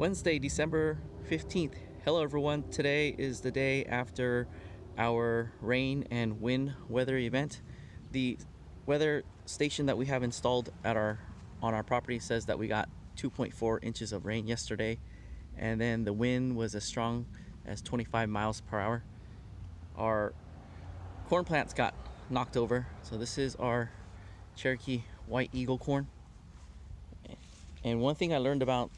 Wednesday, December 15th. Hello everyone. Today is the day after our rain and wind weather event. The weather station that we have installed at on our property says that we got 2.4 inches of rain yesterday, and then the wind was as strong as 25 miles per hour. Our corn plants got knocked over. So this is our Cherokee White Eagle corn. And one thing I learned about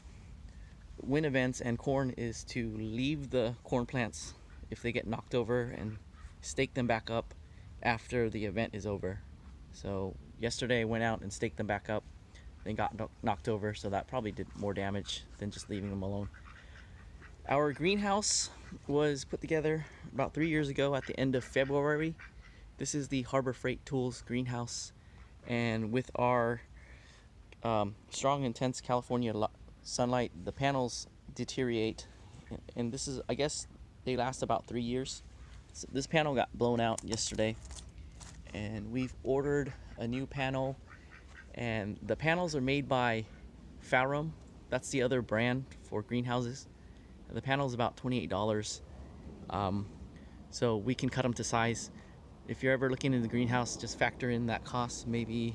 wind events and corn is to leave the corn plants if they get knocked over and stake them back up after the event is over. So yesterday I went out and staked them back up. They got knocked over, so that probably did more damage than just leaving them alone. Our greenhouse was put together about 3 years ago at the end of February. This is the Harbor Freight Tools greenhouse, and with our strong, intense California sunlight, the panels deteriorate, and this is, I guess, they last about 3 years. So this panel got blown out yesterday, and we've ordered a new panel, and the panels are made by Farum. That's the other brand for greenhouses. The panel is about $28, so we can cut them to size. If you're ever looking in the greenhouse, just factor in that cost. Maybe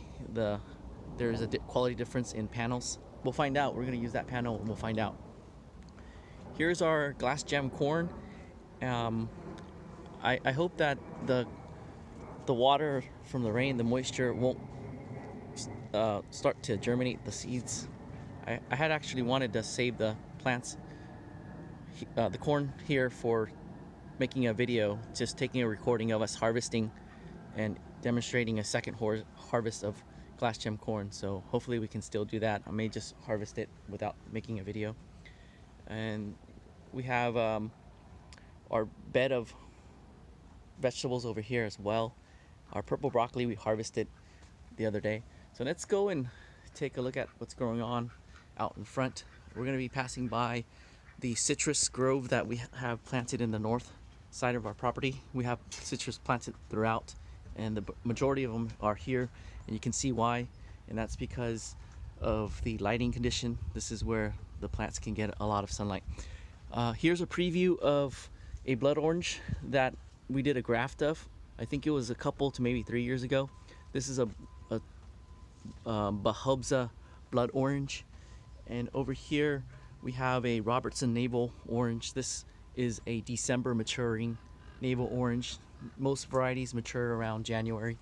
there's a quality difference in panels. We'll find out. We're going to use that panel and we'll find out. Here's our glass gem corn. I hope that the water from the rain, the moisture, won't start to germinate the seeds. I had actually wanted to save the plants, the corn here, for making a video, just taking a recording of us harvesting and demonstrating a second harvest of glass gem corn. So hopefully we can still do that. I may just harvest it without making a video. And we have our bed of vegetables over here as well. Our purple broccoli we harvested the other day. So let's go and take a look at what's going on out in front. We're going to be passing by the citrus grove that we have planted in the north side of our property. We have citrus planted throughout, and the majority of them are here, and you can see why, and that's because of the lighting condition. This is where the plants can get a lot of sunlight. Here's a preview of a blood orange that we did a graft of. I think it was a couple to maybe 3 years ago. This is a Bahubza blood orange, and over here we have a Robertson Naval orange. This is a December maturing Naval orange. Most varieties mature around January.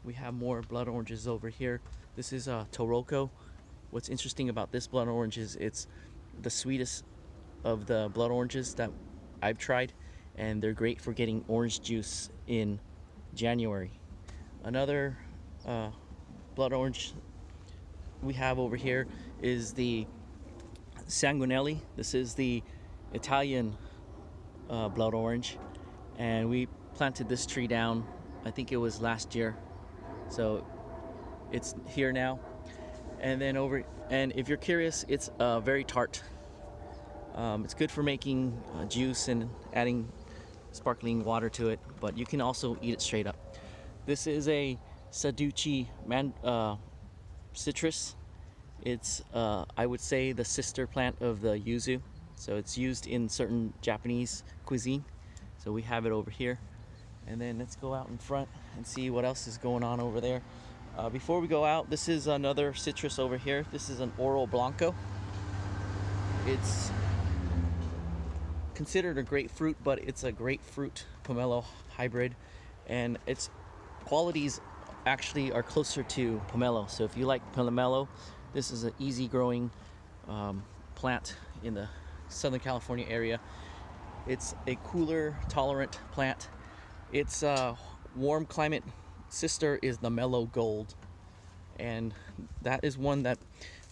We have more blood oranges over here. This is a Toroko. What's interesting about this blood orange is it's the sweetest of the blood oranges that I've tried, and they're great for getting orange juice in January. Another blood orange we have over here is the Sanguinelli. This is the Italian blood orange, and we planted this tree down, I think it was last year, so it's here now. And then and if you're curious, it's very tart. It's good for making juice and adding sparkling water to it, but you can also eat it straight up. This is a Saduchi citrus. It's I would say the sister plant of the yuzu, so it's used in certain Japanese cuisine. So we have it over here. And then let's go out in front and see what else is going on over there. Before we go out, this is another citrus over here. This is an Oro Blanco. It's considered a grapefruit, but it's a grapefruit pomelo hybrid, and its qualities actually are closer to pomelo. So if you like pomelo, this is an easy growing plant in the Southern California area. It's a cooler tolerant plant. Its warm climate sister is the mellow gold, and that is one that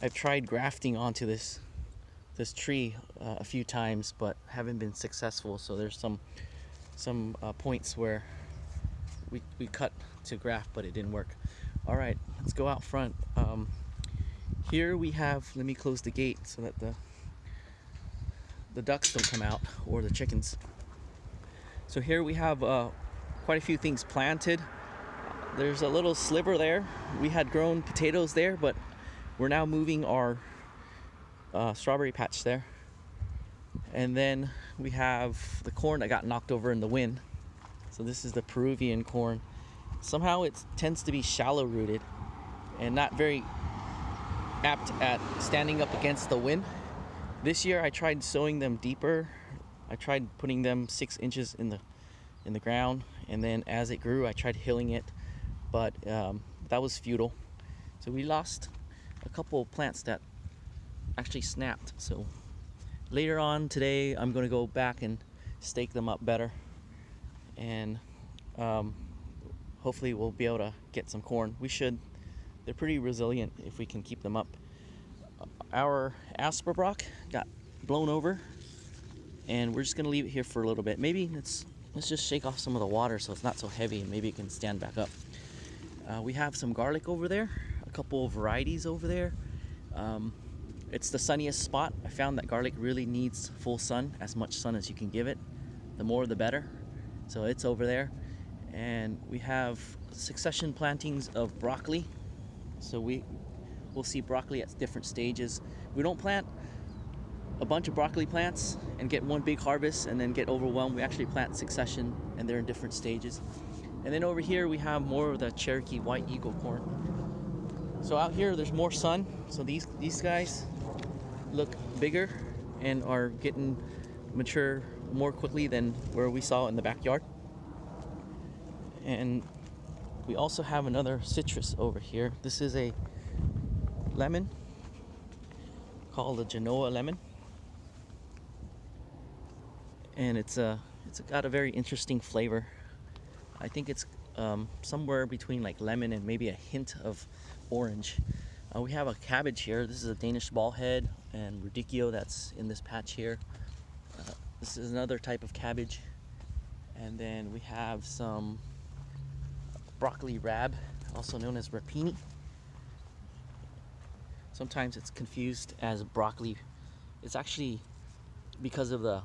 I've tried grafting onto this tree a few times, but haven't been successful. So there's some points where we cut to graft, but it didn't work. All right, let's go out front. Here we have, let me close the gate so that the ducks don't come out, or the chickens. So here we have quite a few things planted. There's a little sliver there. We had grown potatoes there, but we're now moving our strawberry patch there. And then we have the corn that got knocked over in the wind. So this is the Peruvian corn. Somehow it tends to be shallow rooted and not very apt at standing up against the wind. This year I tried sowing them deeper. I tried putting them 6 inches in the ground, and then as it grew I tried hilling it, but that was futile. So we lost a couple of plants that actually snapped. So later on today I'm going to go back and stake them up better, and hopefully we'll be able to get some corn. We should. They're pretty resilient if we can keep them up. Our asperbrock got blown over, and we're just going to leave it here for a little bit. Maybe let's just shake off some of the water so it's not so heavy, and maybe it can stand back up. We have some garlic over there, a couple of varieties over there. It's the sunniest spot. I found that garlic really needs full sun, as much sun as you can give it. The more the better. So it's over there. And we have succession plantings of broccoli. So we'll see broccoli at different stages. We don't plant a bunch of broccoli plants and get one big harvest and then get overwhelmed. We actually plant succession, and they're in different stages. And then over here we have more of the Cherokee White Eagle corn. So out here there's more sun, so these guys look bigger and are getting mature more quickly than where we saw in the backyard. And we also have another citrus over here. This is a lemon called the Genoa Lemon, and it's got a very interesting flavor. I think it's somewhere between like lemon and maybe a hint of orange. We have a cabbage here. This is a Danish ballhead and radicchio that's in this patch here. This is another type of cabbage. And then we have some broccoli Rabe, also known as rapini. Sometimes it's confused as broccoli. It's actually because of the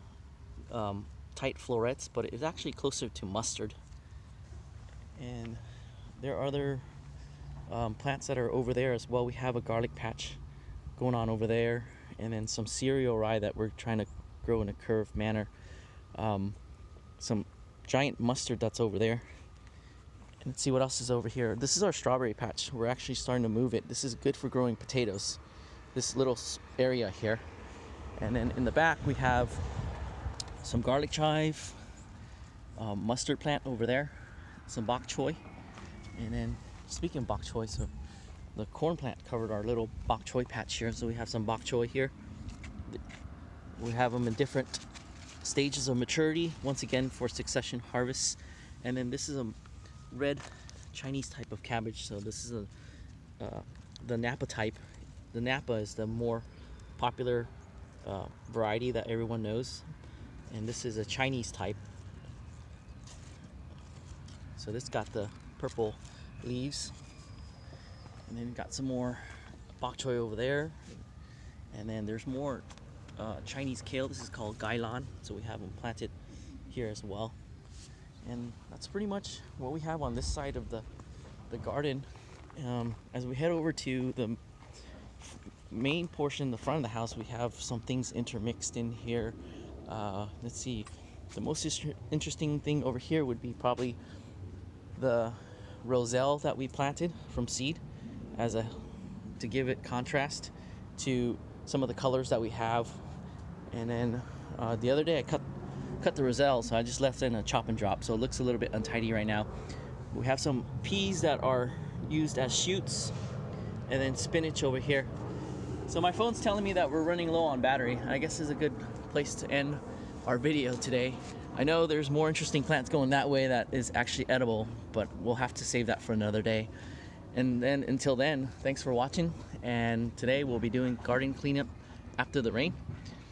tight florets, but it's actually closer to mustard. And there are other plants that are over there as well. We have a garlic patch going on over there, and then some cereal rye that we're trying to grow in a curved manner. Some giant mustard that's over there. And let's see what else is over here. This is our strawberry patch. We're actually starting to move it. This is good for growing potatoes, this little area here. And then in the back we have some garlic chive, mustard plant over there, some bok choy. And then speaking of bok choy, so the corn plant covered our little bok choy patch here. So we have some bok choy here. We have them in different stages of maturity, once again for succession harvests. And then this is a red Chinese type of cabbage. So this is the Napa type. The Napa is the more popular variety that everyone knows, and this is a Chinese type. So this got the purple leaves, and then got some more bok choy over there, and then there's more Chinese kale. This is called gailan, so we have them planted here as well. And that's pretty much what we have on this side of the garden. As we head over to the main portion, the front of the house, we have some things intermixed in here. Let's see, the most interesting thing over here would be probably the roselle that we planted from seed to give it contrast to some of the colors that we have. And then the other day I cut the roselle, so I just left it in a chop and drop, so it looks a little bit untidy right now. We have some peas that are used as shoots, and then spinach over here. So my phone's telling me that we're running low on battery. I guess this is a good place to end our video today. I know there's more interesting plants going that way that is actually edible, but we'll have to save that for another day. And then until then, thanks for watching, and today we'll be doing garden cleanup after the rain.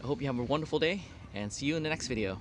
I hope you have a wonderful day, and see you in the next video.